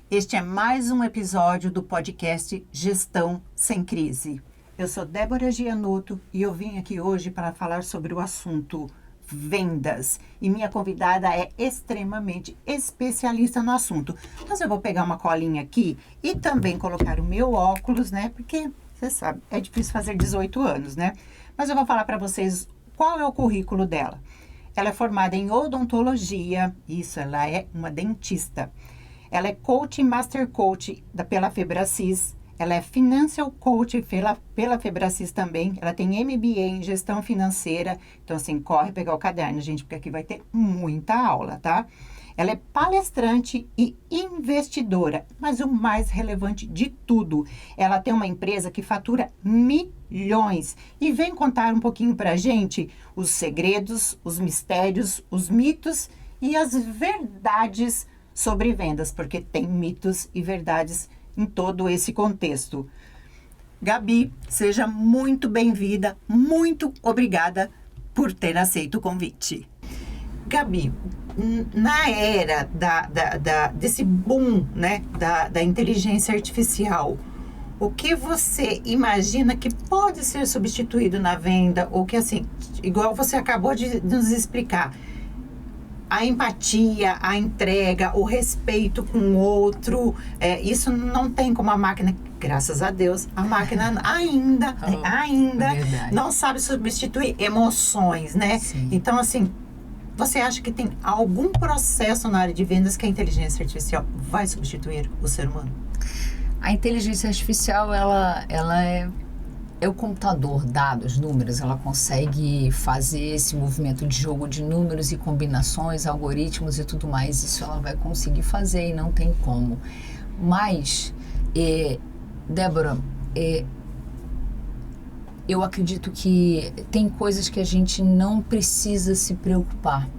Este é mais um episódio do podcast Gestão Sem Crise. Eu sou Débora Gianotto e eu vim aqui hoje para falar sobre o assunto vendas. E minha convidada é extremamente especialista no assunto. Mas eu vou pegar uma colinha aqui e também colocar o meu óculos, né? Porque, você sabe, é difícil fazer 18 anos, né? Mas eu vou falar para vocês qual é o currículo dela. Ela é formada em odontologia, isso, ela é uma dentista. Ela é coach e master coach pela Febracis. Ela é financial coach pela Febracis também. Ela tem MBA em gestão financeira. Então, assim, corre pegar o caderno, gente, porque aqui vai ter muita aula, tá? Ela é palestrante e investidora. Mas o mais relevante de tudo, ela tem uma empresa que fatura milhões. E vem contar um pouquinho pra gente os segredos, os mistérios, os mitos e as verdades sobre vendas, porque tem mitos e verdades em todo esse contexto. Gabi, seja muito bem-vinda, muito obrigada por ter aceito o convite. Gabi, na era desse boom, né, da inteligência artificial, o que você imagina que pode ser substituído na venda, ou que assim, igual você acabou de nos explicar, a empatia, a entrega, o respeito com o outro, isso não tem como a máquina, graças a Deus, a máquina ainda não sabe substituir emoções, né? Sim. Então, assim, você acha que tem algum processo na área de vendas que a inteligência artificial vai substituir o ser humano? A inteligência artificial, ela é o computador, dados, números, ela consegue fazer esse movimento de jogo de números e combinações, algoritmos e tudo mais, isso ela vai conseguir fazer e não tem como. Mas, Débora, eu acredito que tem coisas que a gente não precisa se preocupar.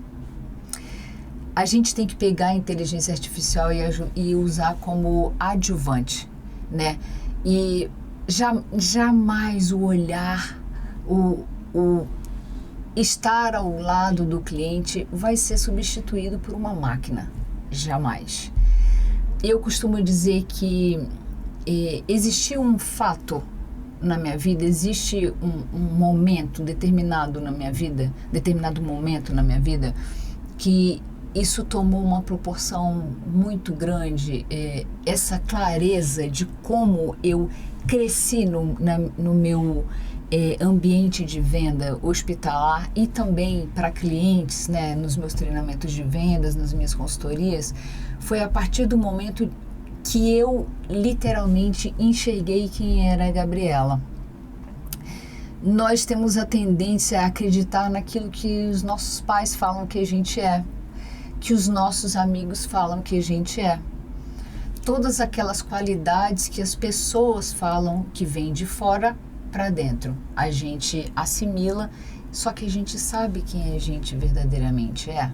A gente tem que pegar a inteligência artificial e usar como adjuvante, né? E jamais o olhar, o estar ao lado do cliente vai ser substituído por uma máquina. Jamais. Eu costumo dizer que existe um fato na minha vida, existe um momento determinado na minha vida, determinado momento na minha vida, que isso tomou uma proporção muito grande, essa clareza de como eu cresci no meu ambiente de venda hospitalar e também para clientes, né, nos meus treinamentos de vendas, nas minhas consultorias, foi a partir do momento que eu literalmente enxerguei quem era a Gabriela. Nós temos a tendência a acreditar naquilo que os nossos pais falam que a gente é, que os nossos amigos falam que a gente é. Todas aquelas qualidades que as pessoas falam que vêm de fora para dentro. A gente assimila, só que a gente sabe quem a gente verdadeiramente é.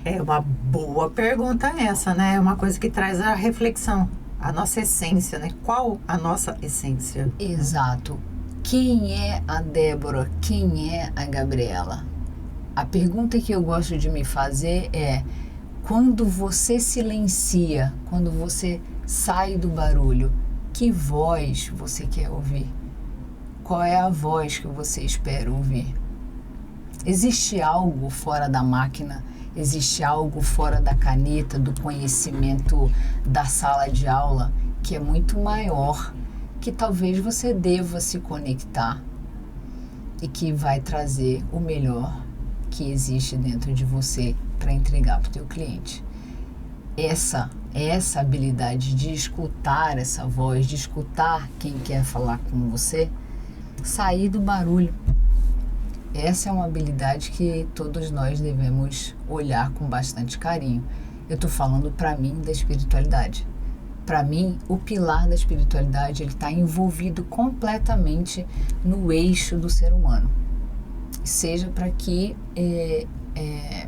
É uma boa pergunta essa, né? É uma coisa que traz a reflexão, a nossa essência, né? Qual a nossa essência? Exato. Quem é a Débora? Quem é a Gabriela? A pergunta que eu gosto de me fazer é: quando você silencia, quando você sai do barulho, que voz você quer ouvir? Qual é a voz que você espera ouvir? Existe algo fora da máquina? Existe algo fora da caneta, do conhecimento da sala de aula, que é muito maior, que talvez você deva se conectar e que vai trazer o melhor que existe dentro de você para entregar para o teu cliente. Essa habilidade de escutar essa voz, de escutar quem quer falar com você, sair do barulho. Essa é uma habilidade que todos nós devemos olhar com bastante carinho. Eu estou falando para mim da espiritualidade. Para mim, o pilar da espiritualidade ele está envolvido completamente no eixo do ser humano. Seja para que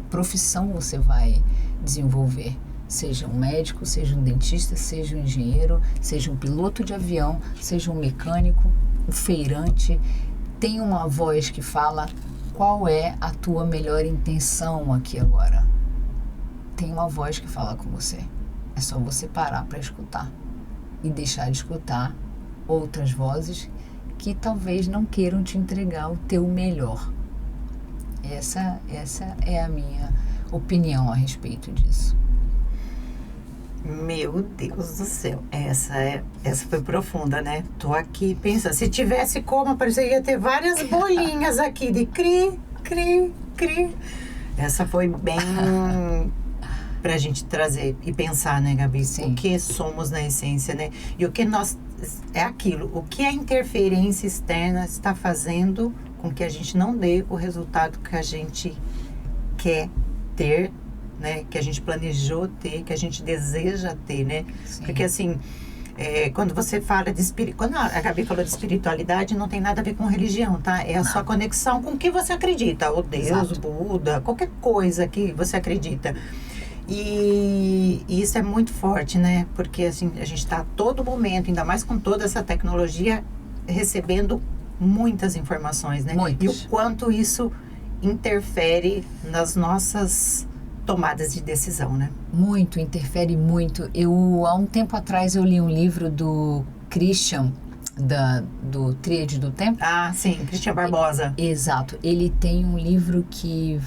profissão você vai desenvolver. Seja um médico, seja um dentista, seja um engenheiro, seja um piloto de avião, seja um mecânico, um feirante. Tem uma voz que fala qual é a tua melhor intenção aqui agora. Tem uma voz que fala com você. É só você parar para escutar e deixar de escutar outras vozes que talvez não queiram te entregar o teu melhor. Essa é a minha opinião a respeito disso. Meu Deus do céu, essa foi profunda, né? Tô aqui pensando, se tivesse como, parecia ter várias bolinhas aqui de cri, cri, cri. Essa foi bem pra gente trazer e pensar, né, Gabi? Sim. O que somos na essência, né? E o que nós... É aquilo, o que a interferência externa está fazendo com que a gente não dê o resultado que a gente quer ter, né? Que a gente planejou ter, que a gente deseja ter, né? Sim. Porque assim, quando você fala de quando a Gabi falou de espiritualidade, não tem nada a ver com religião, tá? É a sua conexão com o que você acredita, o Deus, Exato. o Buda, qualquer coisa que você acredita. E isso é muito forte, né? Porque assim, a gente está a todo momento, ainda mais com toda essa tecnologia, recebendo muitas informações, né? Muitas. E o quanto isso interfere nas nossas tomadas de decisão, né? Muito, interfere muito. Há um tempo atrás, eu li um livro do Christian, do Tríade do Tempo. Ah, sim, Christian Barbosa. Exato. Ele tem um livro que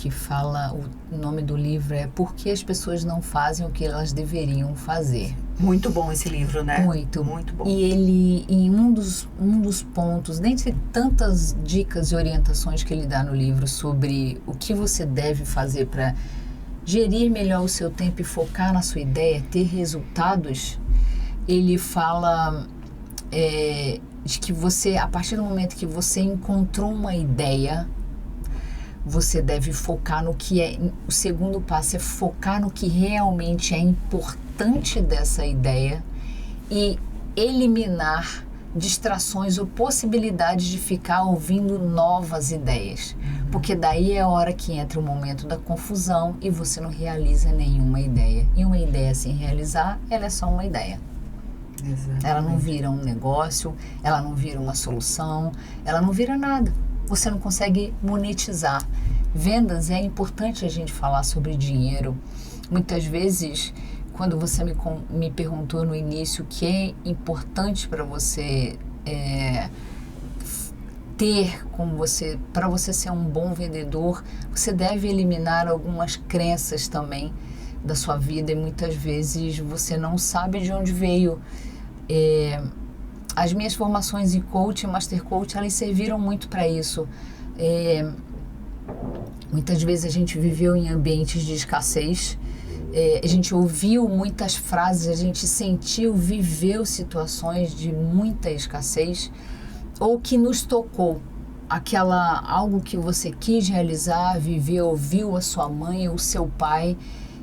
fala, o nome do livro é Por que as pessoas não fazem o que elas deveriam fazer. Muito bom esse livro, né? Muito. Muito bom. E ele, em um dos pontos, dentre tantas dicas e orientações que ele dá no livro sobre o que você deve fazer para gerir melhor o seu tempo e focar na sua ideia, ter resultados, ele fala de que você, a partir do momento que você encontrou uma ideia, você deve focar no que é... O segundo passo é focar no que realmente é importante dessa ideia e eliminar distrações ou possibilidades de ficar ouvindo novas ideias. Porque daí é a hora que entra o momento da confusão e você não realiza nenhuma ideia. E uma ideia sem realizar, ela é só uma ideia. Exatamente. Ela não vira um negócio, ela não vira uma solução, ela não vira nada. Você não consegue monetizar. Vendas, é importante a gente falar sobre dinheiro. Muitas vezes, quando você me perguntou no início o que é importante para você ter com você, para você ser um bom vendedor, você deve eliminar algumas crenças também da sua vida e muitas vezes você não sabe de onde veio. As minhas formações em coach, master coach, elas serviram muito para isso. Muitas vezes a gente viveu em ambientes de escassez, a gente ouviu muitas frases, a gente sentiu, viveu situações de muita escassez, ou que nos tocou, algo que você quis realizar, viveu, ouviu a sua mãe ou o seu pai,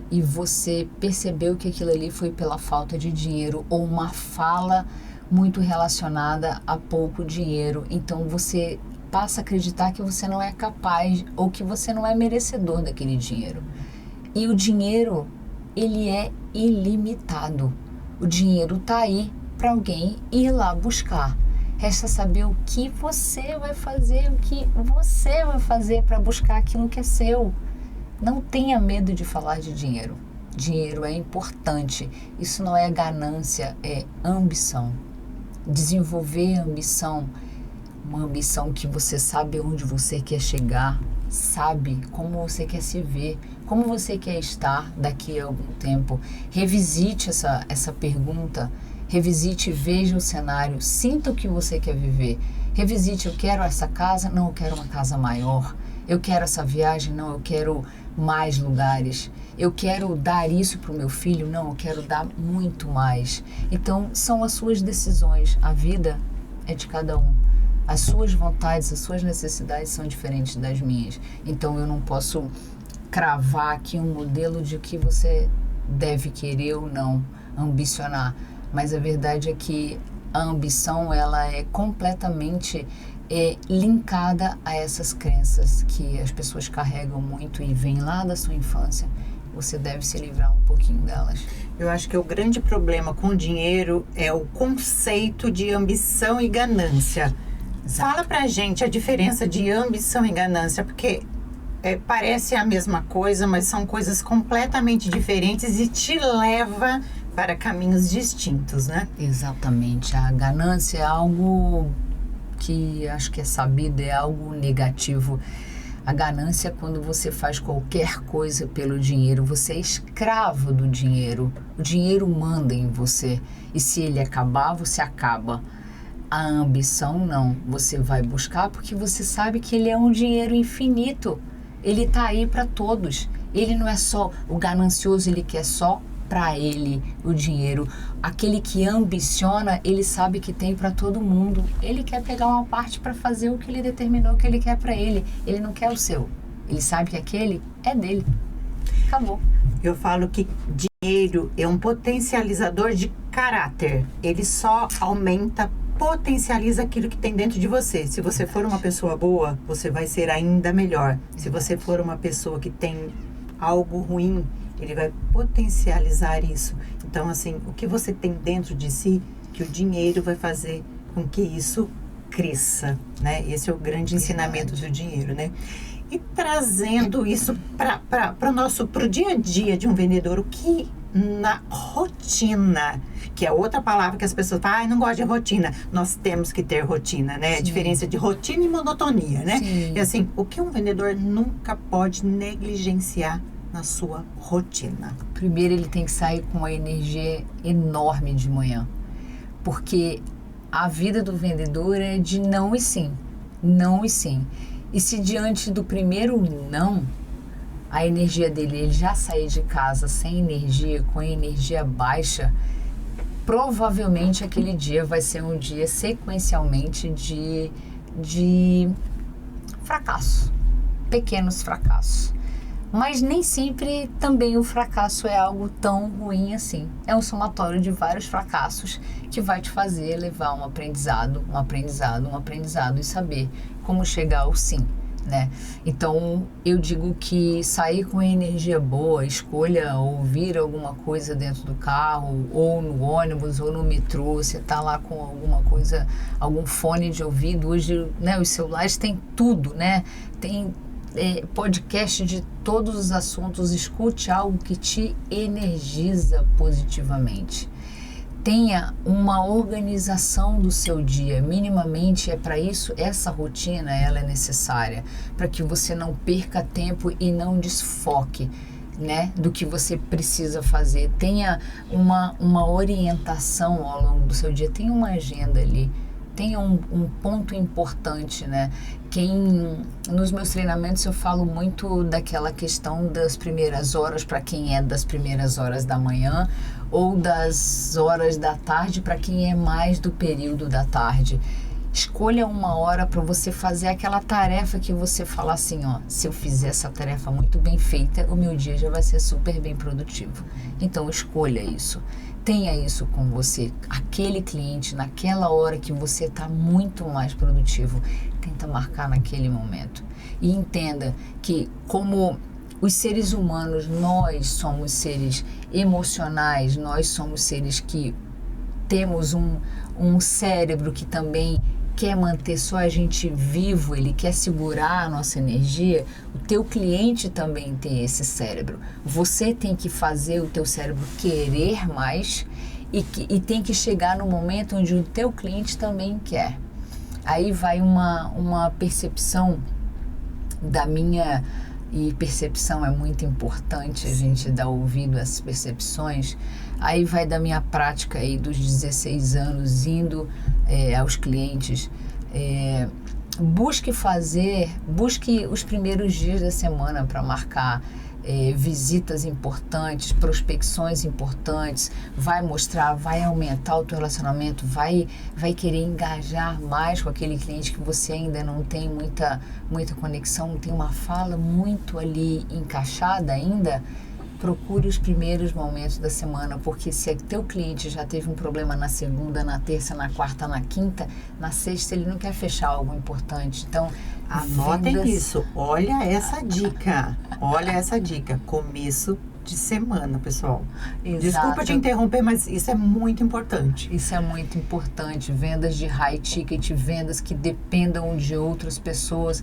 e você percebeu que aquilo ali foi pela falta de dinheiro ou uma fala muito relacionada a pouco dinheiro. Então você passa a acreditar que você não é capaz ou que você não é merecedor daquele dinheiro. E o dinheiro, ele é ilimitado. O dinheiro está aí para alguém ir lá buscar. Resta saber o que você vai fazer, para buscar aquilo que é seu. Não tenha medo de falar de dinheiro. Dinheiro é importante. Isso não é ganância, é ambição. Desenvolver ambição, uma ambição que você sabe onde você quer chegar, sabe como você quer se ver, como você quer estar daqui a algum tempo. Revisite essa pergunta, revisite, veja o cenário, sinta o que você quer viver. Revisite, eu quero essa casa, não, eu quero uma casa maior. Eu quero essa viagem, não, eu quero mais lugares. Eu quero dar isso para o meu filho, não, eu quero dar muito mais. Então, são as suas decisões. A vida é de cada um. As suas vontades, as suas necessidades são diferentes das minhas. Então, eu não posso cravar aqui um modelo de que você deve querer ou não ambicionar. Mas a verdade é que a ambição, ela é completamente linkada a essas crenças que as pessoas carregam muito e vêm lá da sua infância. Você deve se livrar um pouquinho delas. Eu acho que o grande problema com o dinheiro é o conceito de ambição e ganância. Exato. Fala pra gente a diferença de ambição e ganância, porque parece a mesma coisa, mas são coisas completamente diferentes e te leva para caminhos distintos, né? Exatamente. A ganância é algo que acho que é sabido, é algo negativo. A ganância é quando você faz qualquer coisa pelo dinheiro, você é escravo do dinheiro. O dinheiro manda em você. E se ele acabar, você acaba. A ambição não. Você vai buscar porque você sabe que ele é um dinheiro infinito. Ele está aí para todos. Ele não é só o ganancioso, ele quer só para ele o dinheiro. Aquele que ambiciona, ele sabe que tem para todo mundo. Ele quer pegar uma parte para fazer o que ele determinou que ele quer para ele. Ele não quer o seu. Ele sabe que aquele é dele. Acabou. Eu falo que dinheiro é um potencializador de caráter. Ele só potencializa aquilo que tem dentro de você. Se você for uma pessoa boa, você vai ser ainda melhor. Se você for uma pessoa que tem algo ruim, ele vai potencializar isso. Então, assim, o que você tem dentro de si, que o dinheiro vai fazer com que isso cresça, né? Esse é o grande ensinamento do dinheiro, né? E trazendo isso pro dia a dia de um vendedor, o que na rotina, que é outra palavra que as pessoas falam, não gosto de rotina. Nós temos que ter rotina, né? Sim. A diferença de rotina e monotonia, né? Sim. E assim, o que um vendedor nunca pode negligenciar na sua rotina? Primeiro, ele tem que sair com uma energia enorme de manhã, porque a vida do vendedor é de não e sim, não e sim. E se diante do primeiro não, a energia dele, ele já sair de casa sem energia, com a energia baixa, provavelmente aquele dia vai ser um dia sequencialmente de fracasso, pequenos fracassos. Mas nem sempre também o fracasso é algo tão ruim assim. É um somatório de vários fracassos que vai te fazer levar um aprendizado e saber como chegar ao sim, né? Então, eu digo que sair com energia boa, escolha ouvir alguma coisa dentro do carro, ou no ônibus, ou no metrô, você tá lá com alguma coisa, algum fone de ouvido. Hoje, né, os celulares têm tudo, né? Tem podcast de todos os assuntos. Escute algo que te energiza positivamente. Tenha uma organização do seu dia, minimamente. É para isso, essa rotina ela é necessária, para que você não perca tempo e não desfoque, né, do que você precisa fazer. Tenha uma orientação ao longo do seu dia, tenha uma agenda ali. Tenha um ponto importante, né? Nos meus treinamentos eu falo muito daquela questão das primeiras horas para quem é das primeiras horas da manhã, ou das horas da tarde para quem é mais do período da tarde. Escolha uma hora para você fazer aquela tarefa que você fala assim, ó, se eu fizer essa tarefa muito bem feita, o meu dia já vai ser super bem produtivo. Então escolha isso. Tenha isso com você, aquele cliente, naquela hora que você está muito mais produtivo, tenta marcar naquele momento. E entenda que, como os seres humanos, nós somos seres emocionais, nós somos seres que temos um cérebro que também quer manter só a gente vivo, ele quer segurar a nossa energia. O teu cliente também tem esse cérebro. Você tem que fazer o teu cérebro querer mais e tem que chegar no momento onde o teu cliente também quer. Aí vai uma percepção da minha... E percepção é muito importante, a gente dar ouvido a essas percepções. Aí vai da minha prática aí dos 16 anos indo aos clientes. Busque os primeiros dias da semana para marcar visitas importantes, prospecções importantes. Vai mostrar, vai aumentar o teu relacionamento, vai querer engajar mais com aquele cliente que você ainda não tem muita conexão, não tem uma fala muito ali encaixada ainda. Procure os primeiros momentos da semana, porque se teu cliente já teve um problema na segunda, na terça, na quarta, na quinta, na sexta ele não quer fechar algo importante. Então, anotem isso. Olha essa dica. Começo de semana, pessoal. Exato. Desculpa te interromper, mas isso é muito importante. Isso é muito importante. Vendas de high ticket, vendas que dependam de outras pessoas.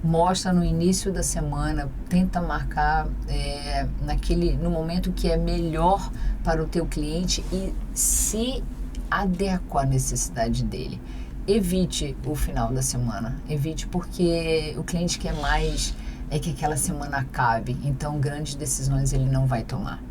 mostra no início da semana, tenta marcar no momento que é melhor para o teu cliente e se adequa à necessidade dele. Evite o final da semana, evite porque o cliente quer mais que aquela semana acabe, então grandes decisões ele não vai tomar.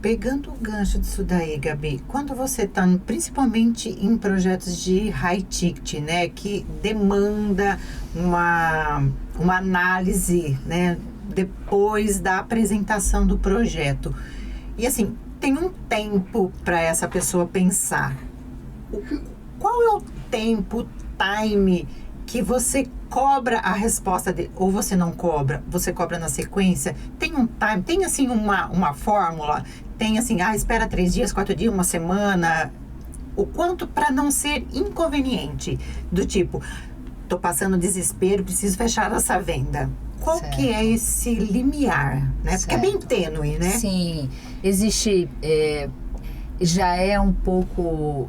Pegando o gancho disso daí, Gabi, quando você está principalmente em projetos de high ticket, né, que demanda uma análise, né, depois da apresentação do projeto, e assim, tem um tempo para essa pessoa pensar. Qual é o tempo, time que você cobra a resposta dele, ou você não cobra, você cobra na sequência? Tem um time, tem assim uma fórmula? Tem assim, espera 3 dias, 4 dias, 1 semana? O quanto para não ser inconveniente, do tipo, tô passando desespero, preciso fechar essa venda. Qual Certo. que é esse limiar, né? Porque é bem tênue, né? Sim, existe, já é um pouco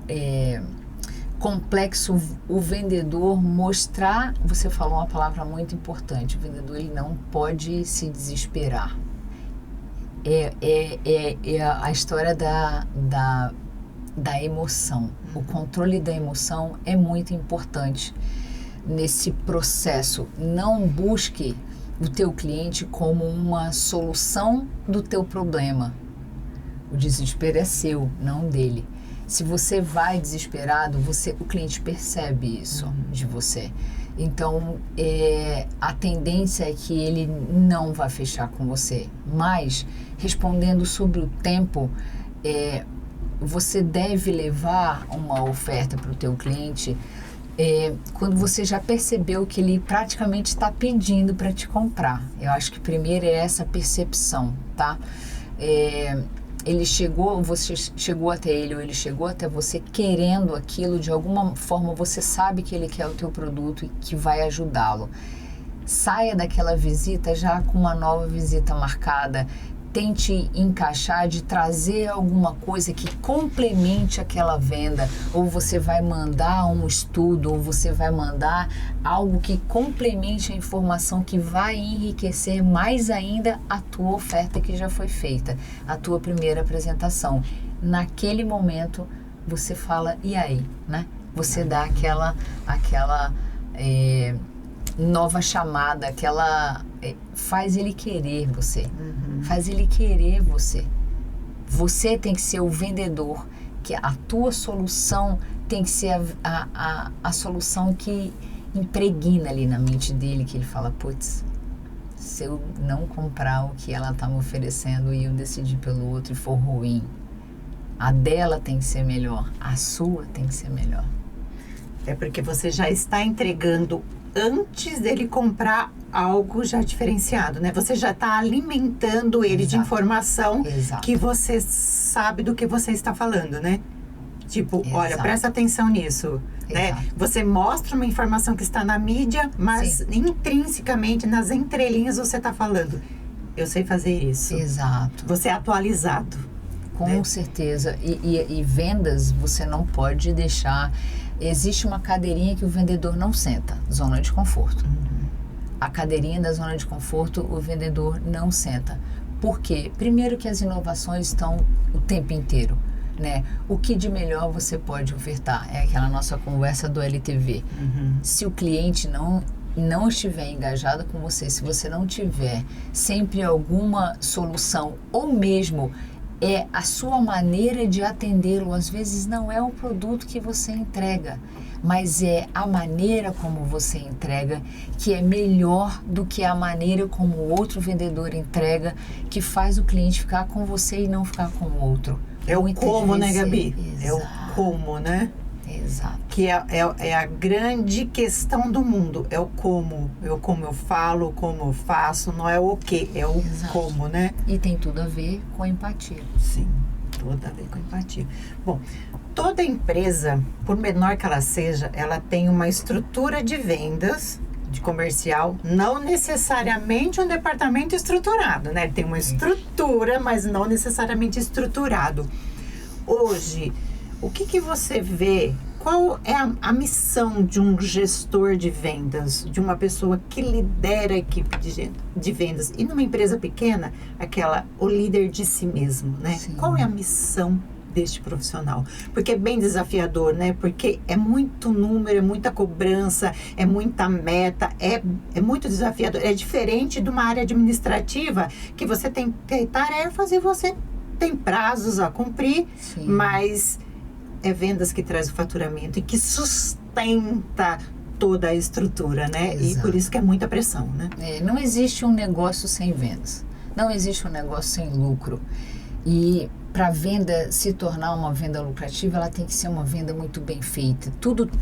complexo o vendedor mostrar, você falou uma palavra muito importante, o vendedor ele não pode se desesperar. É a história da emoção. O controle da emoção é muito importante nesse processo. Não busque o teu cliente como uma solução do teu problema. O desespero é seu, não dele. Se você vai desesperado, o cliente percebe isso de você. Então, a tendência é que ele não vai fechar com você. Mas, respondendo sobre o tempo, você deve levar uma oferta para o teu cliente quando você já percebeu que ele praticamente está pedindo para te comprar. Eu acho que primeiro é essa percepção, tá? Você chegou até ele ou ele chegou até você querendo aquilo, de alguma forma você sabe que ele quer o teu produto e que vai ajudá-lo. Saia daquela visita já com uma nova visita marcada. Tente encaixar de trazer alguma coisa que complemente aquela venda, ou você vai mandar um estudo, ou você vai mandar algo que complemente a informação que vai enriquecer mais ainda a tua oferta que já foi feita, a tua primeira apresentação. Naquele momento você fala, e aí, né? Você dá aquela nova chamada, faz ele querer você. Faz ele querer você. Você tem que ser o vendedor, que a tua solução tem que ser a solução que impregna ali na mente dele, que ele fala, putz, se eu não comprar o que ela está me oferecendo e eu decidir pelo outro e for ruim, a dela tem que ser melhor, a sua tem que ser melhor. É porque você já está entregando antes dele comprar algo já diferenciado, né? Você já está alimentando ele de informação que você sabe do que você está falando, né? Tipo, olha, presta atenção nisso, né? Você mostra uma informação que está na mídia, mas intrinsecamente, nas entrelinhas, você está falando, eu sei fazer isso. Exato. Você é atualizado. Com certeza. E vendas, você não pode deixar... Existe uma cadeirinha que o vendedor não senta, zona de conforto. A cadeirinha da zona de conforto, o vendedor não senta. Por quê? Primeiro que as inovações estão o tempo inteiro, né? O que de melhor você pode ofertar? É aquela nossa conversa do LTV. Se o cliente não estiver engajado com você, se você não tiver sempre alguma solução, ou mesmo a sua maneira de atendê-lo, às vezes não é o produto que você entrega, mas é a maneira como você entrega que é melhor do que a maneira como o outro vendedor entrega, que faz o cliente ficar com você e não ficar com o outro. É o como, né, Gabi? É o como, né? Exato. Que é a grande questão do mundo. É o como. É o como eu falo, como eu faço. Não é o que, é o como, né? E tem tudo a ver com empatia. Sim, tudo a ver com empatia. Bom, toda empresa, por menor que ela seja, ela tem uma estrutura de vendas, de comercial, não necessariamente um departamento estruturado, né? Ele tem uma estrutura, mas não necessariamente estruturado. Hoje, o que você vê qual é a missão de um gestor de vendas, de uma pessoa que lidera a equipe de vendas? E numa empresa pequena, o líder de si mesmo, né? Sim. Qual é a missão deste profissional? Porque é bem desafiador, né? Porque é muito número, é muita cobrança, é muita meta, é muito desafiador. É diferente de uma área administrativa que você tem tarefas e você tem prazos a cumprir, Sim. mas é vendas que traz o faturamento e que sustenta toda a estrutura, né? Exato. E por isso que é muita pressão, né? Não existe um negócio sem vendas. Não existe um negócio sem lucro. E para a venda se tornar uma venda lucrativa, ela tem que ser uma venda muito bem feita.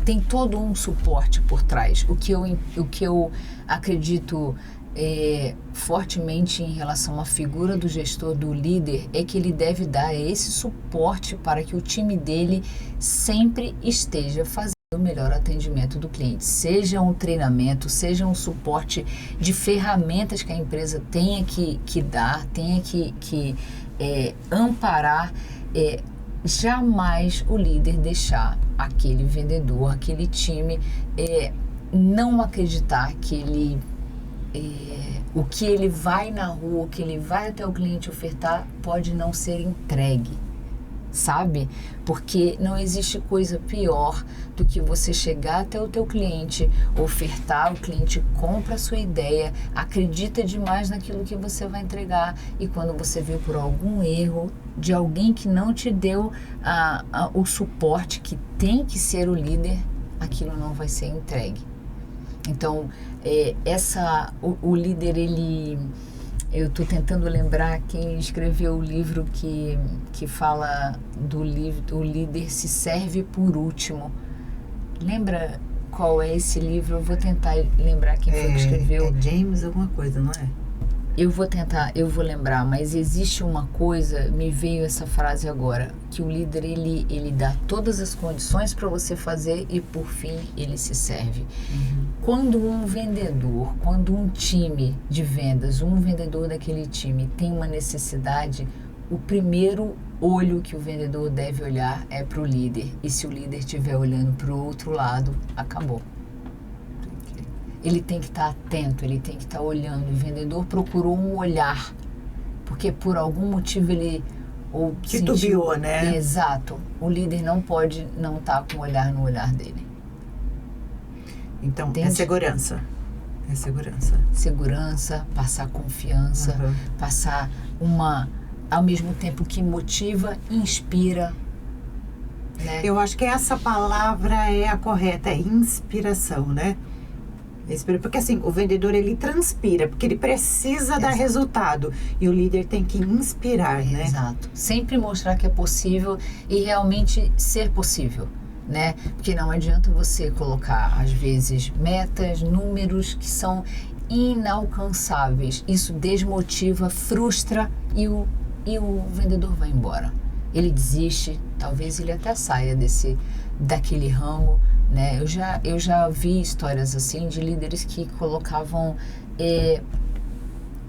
Tem todo um suporte por trás. O que eu acredito fortemente em relação à figura do gestor, do líder, é que ele deve dar esse suporte para que o time dele sempre esteja fazendo o melhor atendimento do cliente. Seja um treinamento, seja um suporte de ferramentas que a empresa tenha que dar, tenha que amparar, jamais o líder deixar aquele vendedor, aquele time não acreditar que o que ele vai na rua, o que ele vai até o cliente ofertar pode não ser entregue, sabe? Porque não existe coisa pior do que você chegar até o teu cliente, ofertar, o cliente compra a sua ideia, acredita demais naquilo que você vai entregar, e quando você vê por algum erro de alguém que não te deu o suporte que tem que ser o líder, aquilo não vai ser entregue. Então, o líder, eu estou tentando lembrar quem escreveu o livro que fala do livro, o líder se serve por último. Lembra qual é esse livro? Eu vou tentar lembrar quem foi que escreveu. É James alguma coisa, não é? Eu vou lembrar, mas existe uma coisa, me veio essa frase agora, que o líder, ele dá todas as condições para você fazer e, por fim, ele se serve. Uhum. Quando um time de vendas, um vendedor daquele time tem uma necessidade, o primeiro olho que o vendedor deve olhar é para o líder. E se o líder estiver olhando para o outro lado, acabou. Ele tem que estar atento, ele tem que estar olhando. O vendedor procurou um olhar, porque por algum motivo ele titubeou, né? Exato. O líder não pode não estar com o olhar no olhar dele. Então, Entende? é segurança. É segurança. Segurança, passar confiança, passar ao mesmo tempo que motiva, inspira. Né? Eu acho que essa palavra é a correta, é inspiração, né? Porque assim, o vendedor, ele transpira, porque ele precisa dar resultado. E o líder tem que inspirar, né? Exato. Sempre mostrar que é possível e realmente ser possível, né? Porque não adianta você colocar, às vezes, metas, números que são inalcançáveis. Isso desmotiva, frustra e o vendedor vai embora. Ele desiste, talvez ele até saia daquele ramo, né? Eu já vi histórias assim de líderes que colocavam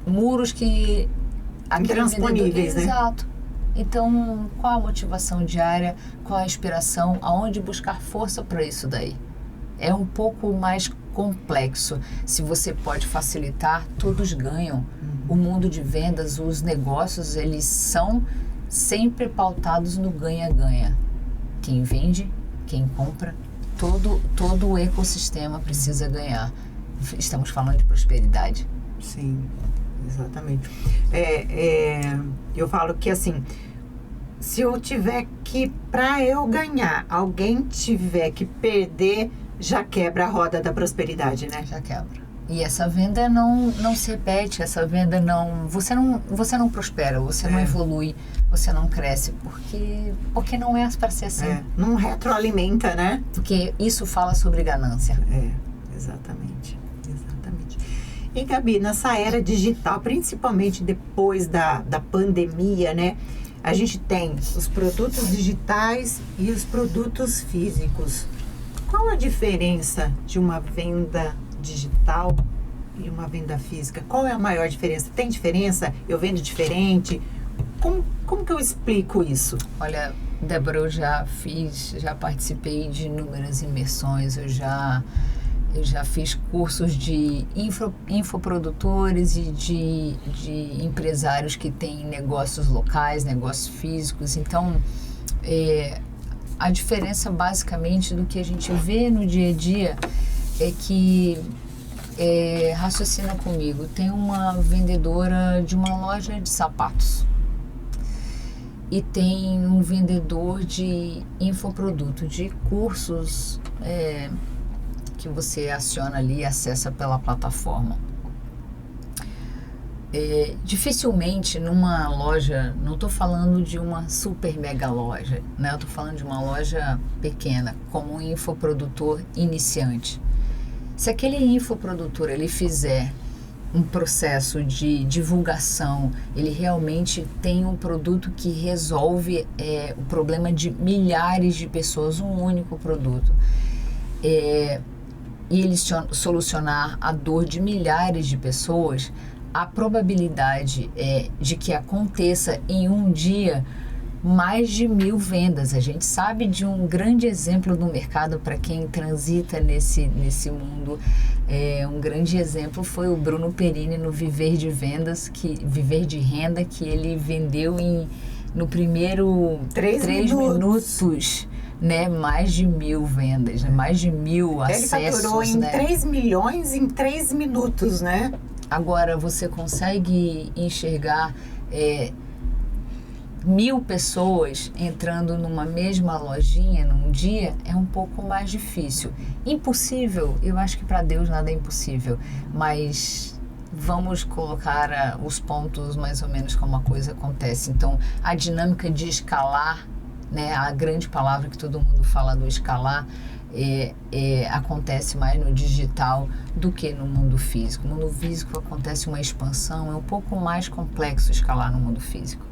muros que intransponíveis, né? Exato. Então, qual a motivação diária, qual a inspiração, aonde buscar força para isso daí? É um pouco mais complexo. Se você pode facilitar, todos ganham. O mundo de vendas, os negócios, eles são sempre pautados no ganha-ganha. Quem vende, quem compra, todo o ecossistema precisa ganhar. Estamos falando de prosperidade. Sim, exatamente. Eu falo que assim, se eu tiver que, para eu ganhar, alguém tiver que perder, já quebra a roda da prosperidade, né? Já quebra. E essa venda não se repete, essa venda você não prospera, você não evolui, você não cresce, porque não é para ser assim. Não retroalimenta, né? Porque isso fala sobre ganância. Exatamente. E Gabi, nessa era digital, principalmente depois da pandemia, né? A gente tem os produtos digitais e os produtos físicos. Qual a diferença de uma venda digital e uma venda física? Qual é a maior diferença? Tem diferença? Eu vendo diferente? Como que eu explico isso? Olha, Débora, eu já participei de inúmeras imersões, eu já fiz cursos de infoprodutores e de empresários que têm negócios locais, negócios físicos. Então, a diferença basicamente do que a gente vê no dia a dia é que, raciocina comigo, tem uma vendedora de uma loja de sapatos e tem um vendedor de infoproduto, de cursos que você aciona ali e acessa pela plataforma. Dificilmente numa loja, não estou falando de uma super mega loja, né? Eu estou falando de uma loja pequena, como um infoprodutor iniciante. Se aquele infoprodutor ele fizer um processo de divulgação, ele realmente tem um produto que resolve o problema de milhares de pessoas, um único produto. E ele solucionar a dor de milhares de pessoas, a probabilidade de que aconteça em um dia mais de 1.000 vendas. A gente sabe de um grande exemplo no mercado para quem transita nesse mundo. Um grande exemplo foi o Bruno Perini no Viver de Renda, que ele vendeu no primeiro 3 minutos, né, mais de 1.000 vendas, mais de 1.000 acessos. Ele faturou em 3 milhões em 3 minutos, né? Agora, você consegue enxergar 1.000 pessoas entrando numa mesma lojinha num dia? É um pouco mais difícil. Impossível? Eu acho que para Deus nada é impossível, mas vamos colocar os pontos mais ou menos como a coisa acontece. Então, a dinâmica de escalar, né, a grande palavra que todo mundo fala do escalar, acontece mais no digital do que no mundo físico. No mundo físico acontece uma expansão, é um pouco mais complexo escalar no mundo físico.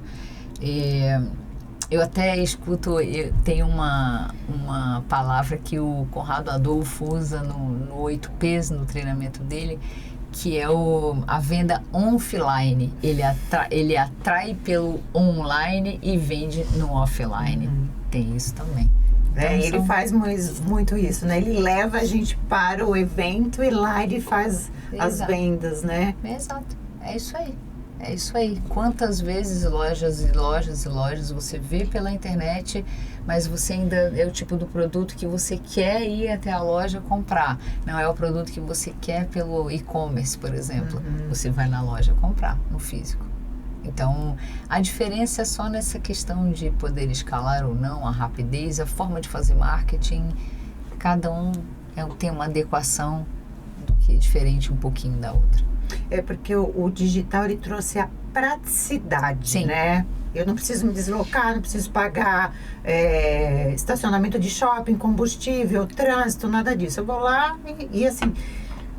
Eu até escuto, tem uma palavra que o Conrado Adolfo usa no 8Ps, no treinamento dele, que é a venda offline. Ele atrai pelo online e vende no offline. Tem isso também. Então, ele faz muito isso, né? Ele leva a gente para o evento e lá ele faz as vendas, né? Exato, é isso aí. É isso aí. Quantas vezes lojas e lojas e lojas você vê pela internet, mas você ainda é o tipo do produto que você quer ir até a loja comprar. Não é o produto que você quer pelo e-commerce, por exemplo. Você vai na loja comprar, no físico. Então, a diferença é só nessa questão de poder escalar ou não, a rapidez, a forma de fazer marketing. Cada um tem uma adequação do que é diferente um pouquinho da outra. Porque o digital ele trouxe a praticidade, Sim. né? Eu não preciso me deslocar, não preciso pagar estacionamento de shopping, combustível, trânsito, nada disso. Eu vou lá e assim,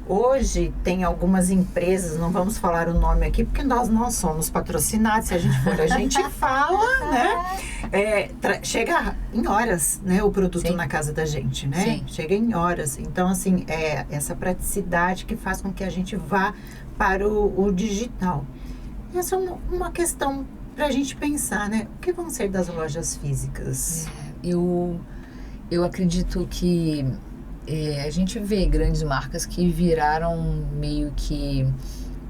hoje tem algumas empresas, não vamos falar o nome aqui, porque nós não somos patrocinados, se a gente for, a gente fala, né? Chega em horas, né, o produto Sim. na casa da gente, né? Sim. Chega em horas. Então, assim, essa praticidade que faz com que a gente vá para o digital. Essa é uma questão para a gente pensar, né? O que vão ser das lojas físicas? Eu acredito que a gente vê grandes marcas que viraram meio que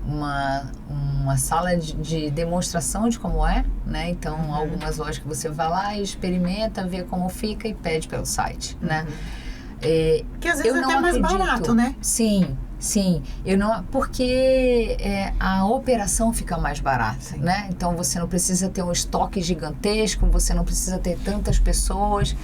uma sala de demonstração de como é, né? Então, algumas lojas que você vai lá e experimenta, vê como fica e pede pelo site, né? Que às vezes até mais barato, né? Sim. Porque a operação fica mais barata, Sim. né? Então você não precisa ter um estoque gigantesco, você não precisa ter tantas pessoas,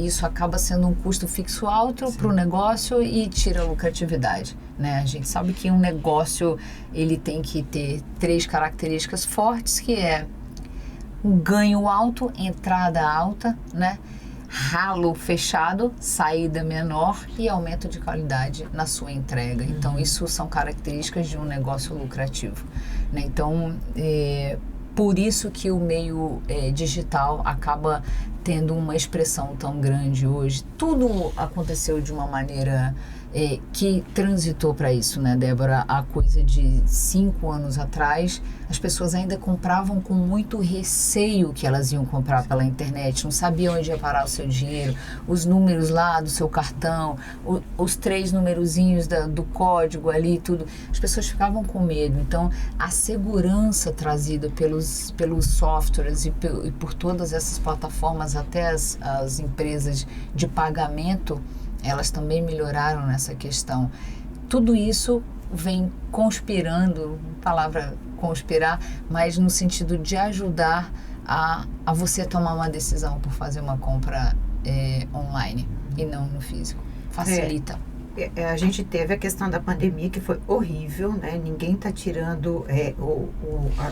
isso acaba sendo um custo fixo alto para o negócio e tira a lucratividade, né? A gente sabe que um negócio ele tem que ter 3 características fortes, que é um ganho alto, entrada alta, né? Ralo fechado, saída menor e aumento de qualidade na sua entrega. Então, isso são características de um negócio lucrativo, né? Então, por isso que o meio digital acaba tendo uma expressão tão grande hoje. Tudo aconteceu de uma maneira que transitou para isso, né, Débora? Há coisa de 5 anos atrás, as pessoas ainda compravam com muito receio que elas iam comprar pela internet, não sabiam onde ia parar o seu dinheiro, os números lá do seu cartão, os 3 numerozinhos do código ali, tudo. As pessoas ficavam com medo. Então, a segurança trazida pelos softwares e por todas essas plataformas, até as empresas de pagamento, elas também melhoraram nessa questão. Tudo isso vem conspirando, palavra conspirar, mas no sentido de ajudar a você tomar uma decisão por fazer uma compra online e não no físico. Facilita. A gente teve a questão da pandemia, que foi horrível, né? Ninguém está tirando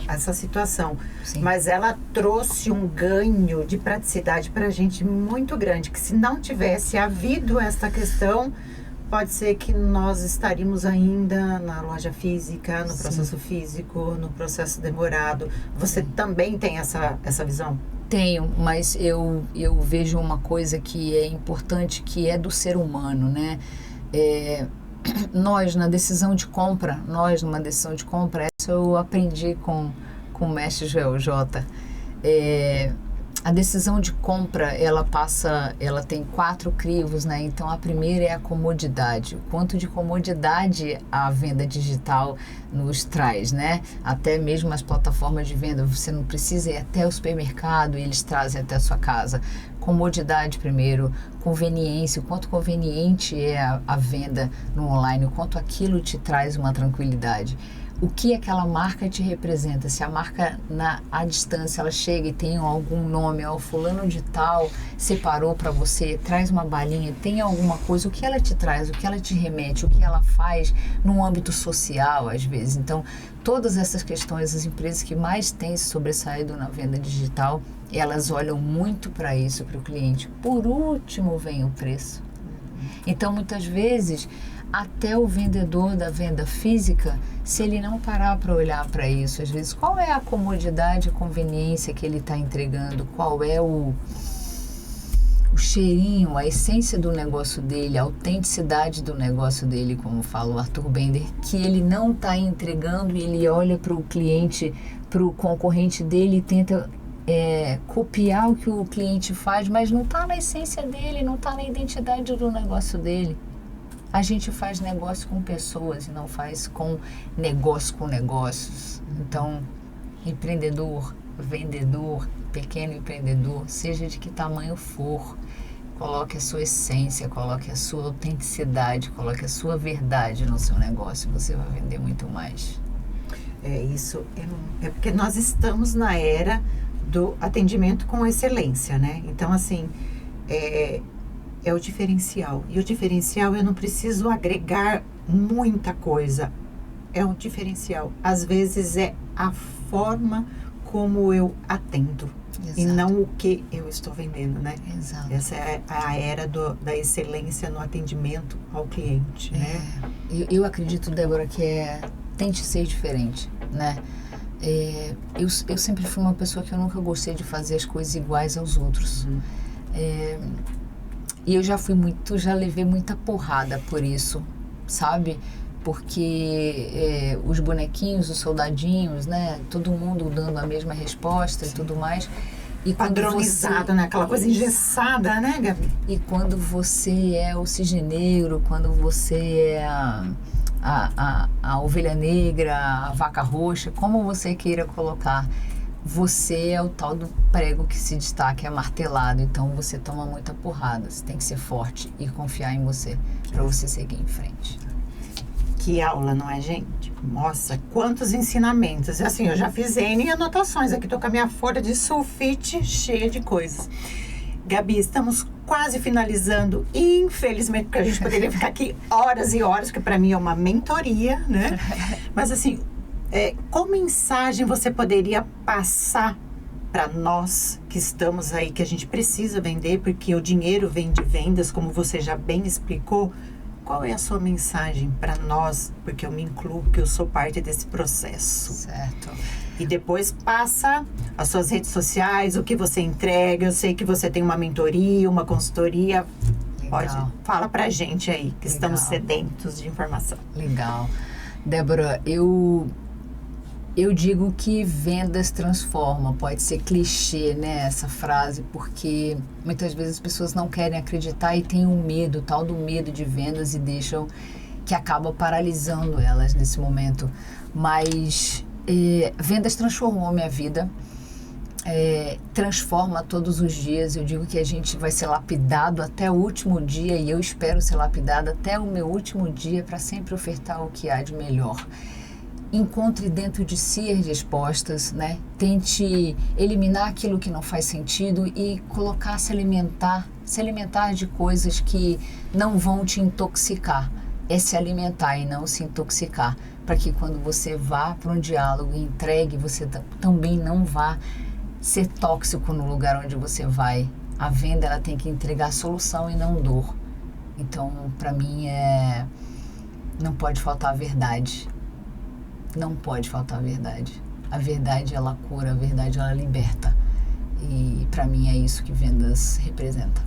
essa situação. Sim. Mas ela trouxe um ganho de praticidade para a gente muito grande, que se não tivesse havido essa questão, pode ser que nós estaríamos ainda na loja física, no processo físico, no processo demorado. Você também tem essa visão? Tenho, mas eu vejo uma coisa que é importante, que é do ser humano, né? Nós, numa decisão de compra, essa eu aprendi com o mestre Joel J. A decisão de compra, ela tem 4 crivos, né? Então, a primeira é a comodidade. O quanto de comodidade a venda digital nos traz, né? Até mesmo as plataformas de venda, você não precisa ir até o supermercado e eles trazem até a sua casa. Comodidade primeiro, conveniência, o quanto conveniente é a venda no online, o quanto aquilo te traz uma tranquilidade. O que aquela marca te representa? Se a marca, à distância, ela chega e tem algum nome, o fulano de tal separou para você, traz uma balinha, tem alguma coisa, o que ela te traz, o que ela te remete, o que ela faz no âmbito social, às vezes. Então, todas essas questões, as empresas que mais têm se sobressaído na venda digital, elas olham muito para isso, para o cliente. Por último, vem o preço. Então, muitas vezes, até o vendedor da venda física, se ele não parar para olhar para isso, às vezes, qual é a comodidade, a conveniência que ele está entregando, qual é o cheirinho, a essência do negócio dele, a autenticidade do negócio dele, como fala o Arthur Bender, que ele não está entregando, e ele olha para o cliente, para o concorrente dele e tenta copiar o que o cliente faz, mas não está na essência dele, não está na identidade do negócio dele. A gente faz negócio com pessoas e não faz negócio com negócios. Então, empreendedor, vendedor, pequeno empreendedor, seja de que tamanho for, coloque a sua essência, coloque a sua autenticidade, coloque a sua verdade no seu negócio, você vai vender muito mais. Isso é porque nós estamos na era do atendimento com excelência, né? Então, assim, é o diferencial. E o diferencial, eu não preciso agregar muita coisa. É um diferencial. Às vezes é a forma como eu atendo. Exato. E não o que eu estou vendendo, né? Exato. Essa é a era da excelência no atendimento ao cliente, né? Eu acredito, Débora, que tente ser diferente, né? Eu sempre fui uma pessoa que eu nunca gostei de fazer as coisas iguais aos outros. E eu já levei muita porrada por isso, sabe? Porque os bonequinhos, os soldadinhos, né? Todo mundo dando a mesma resposta. Sim. E tudo mais. E padronizado, né? Aquela coisa engessada, né, Gabi? E quando você é o cisne negro, quando você é a ovelha negra, a vaca roxa, como você queira colocar, você é o tal do prego que se destaca, é martelado, então você toma muita porrada. Você tem que ser forte e confiar em você, para você seguir em frente. Que aula, não é, gente? Nossa, quantos ensinamentos. Assim, eu já fiz N anotações aqui, tô com a minha folha de sulfite cheia de coisas. Gabi, estamos quase finalizando, infelizmente, porque a gente poderia ficar aqui horas e horas, que para mim é uma mentoria, né? Mas assim, qual mensagem você poderia passar para nós que estamos aí, que a gente precisa vender, porque o dinheiro vem de vendas, como você já bem explicou, qual é a sua mensagem para nós, porque eu me incluo, porque eu sou parte desse processo. Certo. E depois passa as suas redes sociais, o que você entrega. Eu sei que você tem uma mentoria, uma consultoria. Legal. Fala pra gente aí, que Legal. estamos sedentos de informação. Legal. Débora, eu digo que vendas transforma. Pode ser clichê, né, essa frase, porque muitas vezes as pessoas não querem acreditar e têm um medo, tal do medo de vendas, e deixam que acaba paralisando elas nesse momento. Mas vendas transformou a minha vida. Transforma todos os dias. Eu digo que a gente vai ser lapidado até o último dia, e eu espero ser lapidado até o meu último dia para sempre ofertar o que há de melhor. Encontre dentro de si as respostas, né? Tente eliminar aquilo que não faz sentido e colocar, se alimentar de coisas que não vão te intoxicar. É se alimentar e não se intoxicar, para que quando você vá para um diálogo e entregue, você também não vá ser tóxico no lugar onde você vai. A venda, ela tem que entregar solução e não dor. Então, para mim, não pode faltar a verdade. Não pode faltar a verdade. A verdade, ela cura, a verdade, ela liberta. E para mim é isso que vendas representa.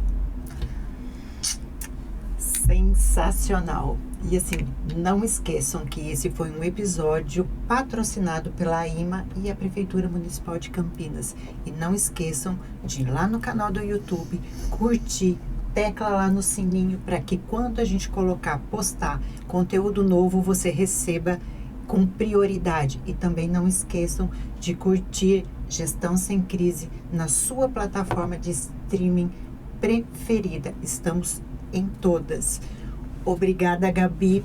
Sensacional. E assim, não esqueçam que esse foi um episódio patrocinado pela AIMA e a Prefeitura Municipal de Campinas. E não esqueçam de ir lá no canal do YouTube, curtir, tecla lá no sininho para que quando a gente postar conteúdo novo, você receba com prioridade. E também não esqueçam de curtir Gestão Sem Crise na sua plataforma de streaming preferida. Estamos em todas. Obrigada, Gabi,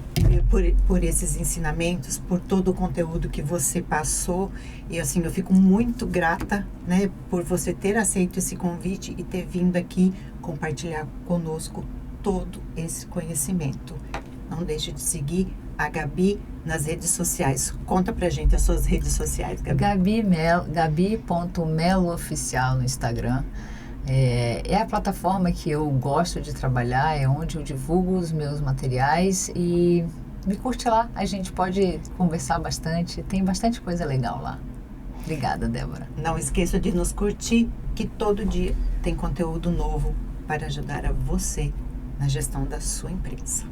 por esses ensinamentos, por todo o conteúdo que você passou. E assim, eu fico muito grata, né, por você ter aceito esse convite e ter vindo aqui compartilhar conosco todo esse conhecimento. Não deixe de seguir a Gabi nas redes sociais. Conta pra gente as suas redes sociais, Gabi. Gabi.melooficial no Instagram. É a plataforma que eu gosto de trabalhar, é onde eu divulgo os meus materiais, e me curte lá, a gente pode conversar bastante, tem bastante coisa legal lá. Obrigada, Débora. Não esqueça de nos curtir, que todo dia tem conteúdo novo para ajudar a você na gestão da sua empresa.